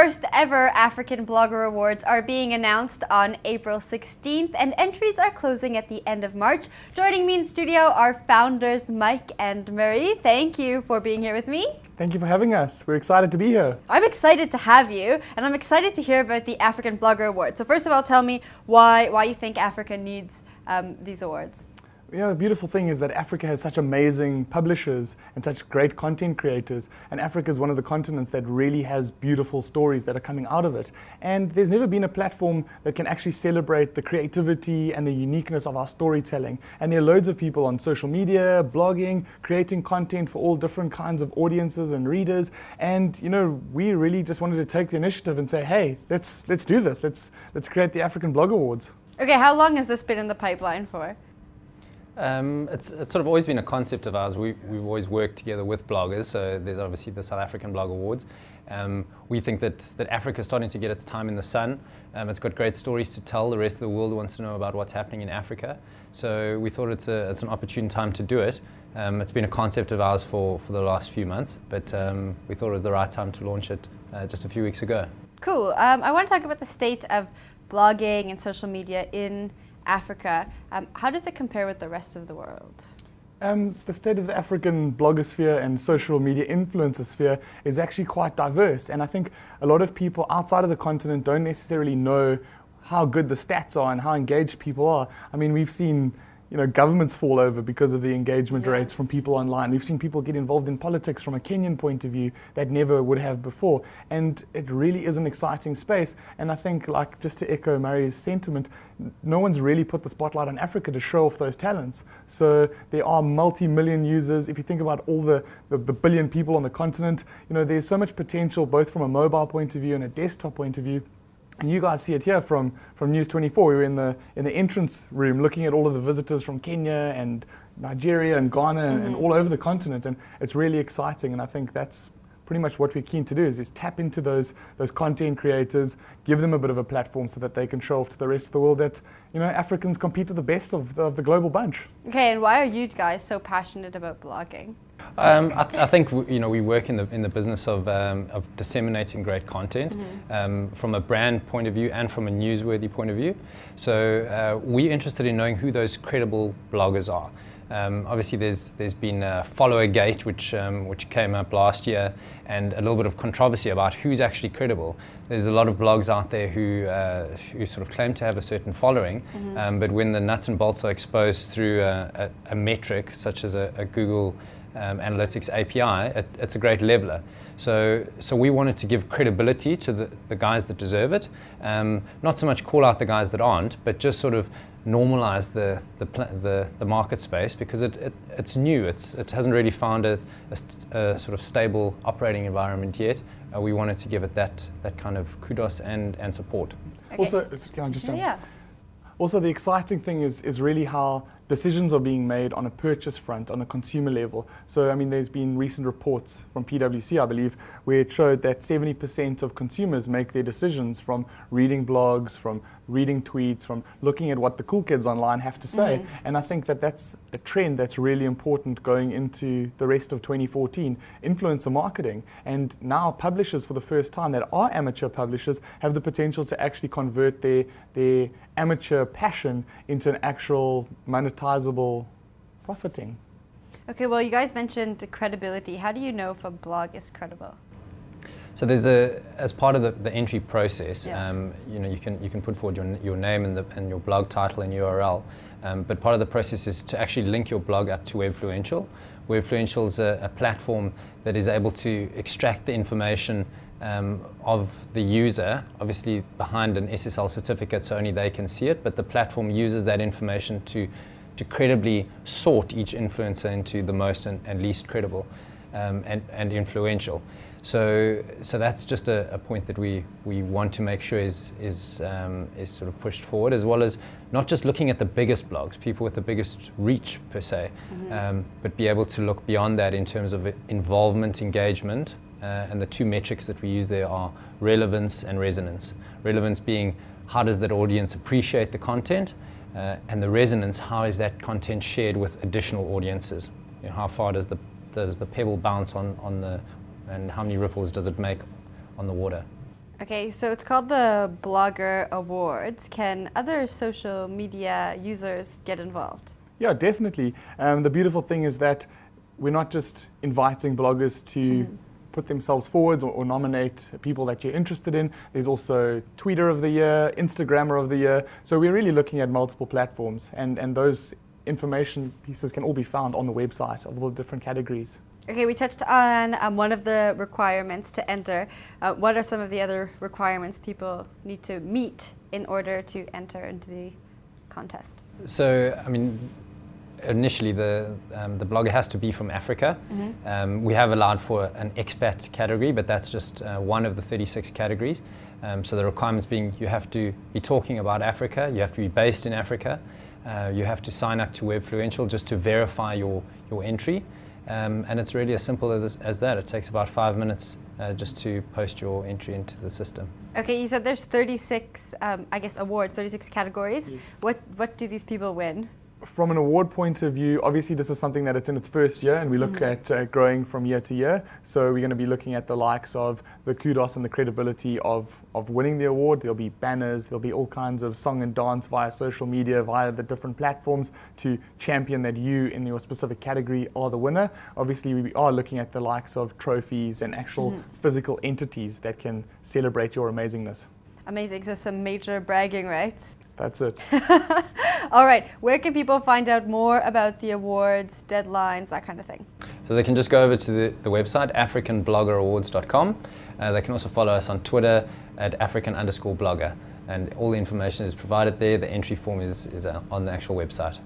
first ever African Blogger Awards are being announced on April 16th, and entries are closing at the end of March. Joining me in studio are founders Mike and Marie. Thank you for being here with me. Thank you for having us. We're excited to be here. I'm excited to have you, and I'm excited to hear about the African Blogger Awards. So first of all, tell me why you think Africa needs these awards. You know, the beautiful thing is that Africa has such amazing publishers and such great content creators, and Africa is one of the continents that really has beautiful stories that are coming out of it. And there's never been a platform that can actually celebrate the creativity and the uniqueness of our storytelling. And there are loads of people on social media, blogging, creating content for all different kinds of audiences and readers. And you know, we really just wanted to take the initiative and say, hey, let's do this. Let's create the African Blog Awards. Okay, how long has this been in the pipeline for? It's sort of always been a concept of ours. We've always worked together with bloggers, so there's obviously the South African Blog Awards. We think that Africa is starting to get its time in the sun. It's got great stories to tell. The rest of the world wants to know about what's happening in Africa. So we thought it's an opportune time to do it. It's been a concept of ours for the last few months, but we thought it was the right time to launch it just a few weeks ago. Cool. I want to talk about the state of blogging and social media in Africa. How does it compare with the rest of the world? The state of the African blogosphere and social media influencer sphere is actually quite diverse, and I think a lot of people outside of the continent don't necessarily know how good the stats are and how engaged people are. I mean, we've seen governments fall over because of the engagement rates from people online. We've seen people get involved in politics from a Kenyan point of view that never would have before. And it really is an exciting space. And I think, like, just to echo Marie's sentiment, no one's really put the spotlight on Africa to show off those talents. So there are multi-million users. If you think about all the billion people on the continent, there's so much potential both from a mobile point of view and a desktop point of view. And you guys see it here from News 24. We were in the entrance room looking at all of the visitors from Kenya and Nigeria and Ghana and all over the continent, and it's really exciting. And I think that's pretty much what we're keen to do is tap into those content creators, give them a bit of a platform so that they can show off to the rest of the world that Africans compete with the best of the global bunch. Okay, and why are you guys so passionate about blogging? I think we work in the business of disseminating great content from a brand point of view and from a newsworthy point of view. So we're interested in knowing who those credible bloggers are. Obviously, there's been Followergate, which came up last year, and a little bit of controversy about who's actually credible. There's a lot of blogs out there who sort of claim to have a certain following, but when the nuts and bolts are exposed through a metric such as a Google Analytics API, it's a great leveler. So we wanted to give credibility to the guys that deserve it, not so much call out the guys that aren't, but just sort of normalize the market space, because it's new. It hasn't really found a sort of stable operating environment yet. We wanted to give it that kind of kudos and support. Okay. Also, can I just jump? Yeah. Also, the exciting thing is really how decisions are being made on a purchase front, on a consumer level. So, I mean, there's been recent reports from PwC, I believe, where it showed that 70% of consumers make their decisions from reading blogs, from reading tweets, from looking at what the cool kids online have to say. And I think that's a trend that's really important going into the rest of 2014, influencer marketing. And now publishers, for the first time, that are amateur publishers, have the potential to actually convert their amateur passion into an actual monetizable profiting. Okay, well, you guys mentioned credibility. How do you know if a blog is credible? So there's as part of the entry process, you can put forward your name and your blog title and URL, but part of the process is to actually link your blog up to Webfluential. Webfluential is a platform that is able to extract the information of the user, obviously behind an SSL certificate, so only they can see it, but the platform uses that information to credibly sort each influencer into the most and least credible and influential. So that's just a point that we want to make sure is sort of pushed forward, as well as not just looking at the biggest blogs, people with the biggest reach per se, but be able to look beyond that in terms of involvement, engagement, and the two metrics that we use there are relevance and resonance. Relevance being how does that audience appreciate the content, and the resonance, how is that content shared with additional audiences? How far does the pebble bounce on the, and how many ripples does it make on the water? Okay, so it's called the Blogger Awards. Can other social media users get involved? Yeah, definitely. The beautiful thing is that we're not just inviting bloggers to put themselves forward or nominate people that you're interested in. There's also Tweeter of the Year, Instagrammer of the Year. So we're really looking at multiple platforms, and those information pieces can all be found on the website of all the different categories. Okay, we touched on one of the requirements to enter. What are some of the other requirements people need to meet in order to enter into the contest? So, I mean, initially the blogger has to be from Africa. We have allowed for an expat category, but that's just one of the 36 categories. So the requirements being you have to be talking about Africa, you have to be based in Africa, you have to sign up to Webfluential just to verify your entry. And it's really as simple as that. It takes about 5 minutes just to post your entry into the system. Okay, you said there's 36, I guess, awards, 36 categories. Yes. What do these people win? From an award point of view, obviously this is something that it's in its first year, and we look at growing from year to year. So we're going to be looking at the likes of the kudos and the credibility of winning the award. There'll be banners, there'll be all kinds of song and dance via social media, via the different platforms to champion that you in your specific category are the winner. Obviously we are looking at the likes of trophies and actual physical entities that can celebrate your amazingness. Amazing, so some major bragging rights. That's it. All right, where can people find out more about the awards, deadlines, that kind of thing? So they can just go over to the website, africanbloggerawards.com. They can also follow us on Twitter at African_blogger. And all the information is provided there. The entry form is on the actual website.